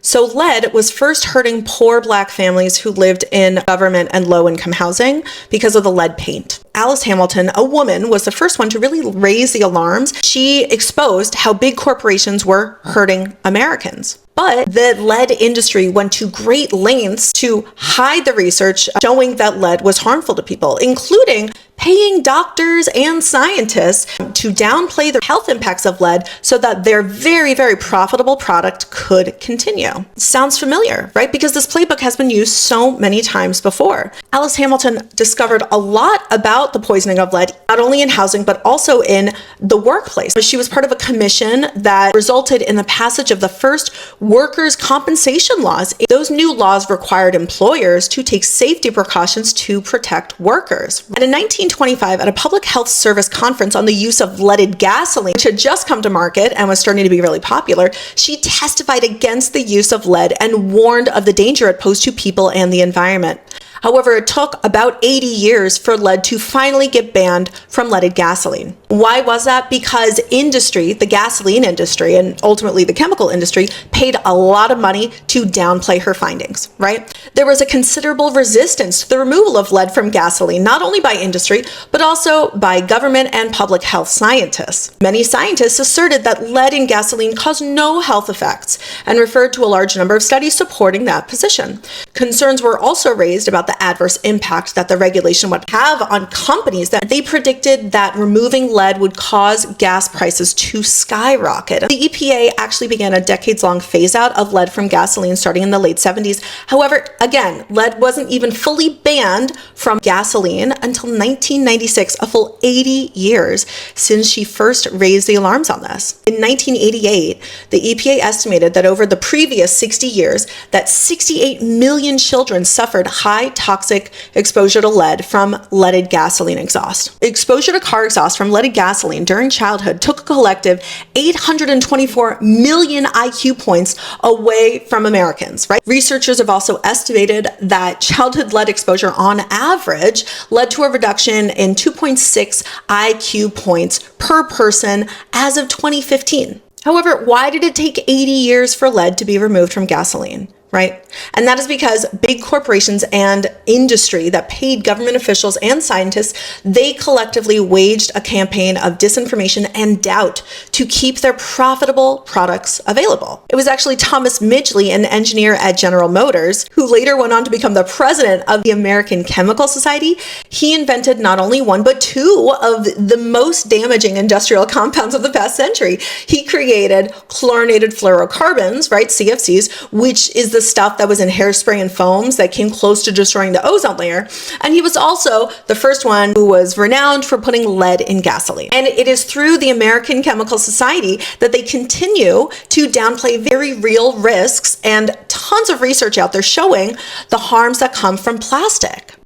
So lead was first hurting poor Black families who lived in government and low-income housing because of the lead paint. Alice Hamilton, a woman, was the first one to really raise the alarms. She exposed how big corporations were hurting Americans. But the lead industry went to great lengths to hide the research showing that lead was harmful to people, including paying doctors and scientists to downplay the health impacts of lead so that their very, very profitable product could continue. Sounds familiar, right? Because this playbook has been used so many times before. Alice Hamilton discovered a lot about the poisoning of lead, not only in housing, but also in the workplace. She was part of a commission that resulted in the passage of the first workers' compensation laws. Those new laws required employers to take safety precautions to protect workers. And in 1925, at a public health service conference on the use of leaded gasoline, which had just come to market and was starting to be really popular, she testified against the use of lead and warned of the danger it posed to people and the environment. However, it took about 80 years for lead to finally get banned from leaded gasoline. Why was that? Because industry, the gasoline industry, and ultimately the chemical industry, paid a lot of money to downplay her findings, right? There was a considerable resistance to the removal of lead from gasoline, not only by industry, but also by government and public health scientists. Many scientists asserted that lead in gasoline caused no health effects and referred to a large number of studies supporting that position. Concerns were also raised about the adverse impact that the regulation would have on companies, that they predicted that removing lead would cause gas prices to skyrocket. The EPA actually began a decades-long phase-out of lead from gasoline starting in the late 70s. However, again, lead wasn't even fully banned from gasoline until 1996, a full 80 years since she first raised the alarms on this. In 1988, the EPA estimated that over the previous 60 years, that 68 million children suffered high toxic exposure to lead from leaded gasoline exhaust. Exposure to car exhaust from leaded gasoline during childhood took a collective 824 million IQ points away from Americans, right? Researchers have also estimated that childhood lead exposure on average led to a reduction in 2.6 IQ points per person as of 2015. However, why did it take 80 years for lead to be removed from gasoline? Right? And that is because big corporations and industry that paid government officials and scientists, they collectively waged a campaign of disinformation and doubt to keep their profitable products available. It was actually Thomas Midgley, an engineer at General Motors, who later went on to become the president of the American Chemical Society. He invented not only one, but two of the most damaging industrial compounds of the past century. He created chlorinated fluorocarbons, right, CFCs, which is the stuff that was in hairspray and foams that came close to destroying the ozone layer. And he was also the first one who was renowned for putting lead in gasoline. And it is through the American Chemical Society that they continue to downplay very real risks and tons of research out there showing the harms that come from plastic.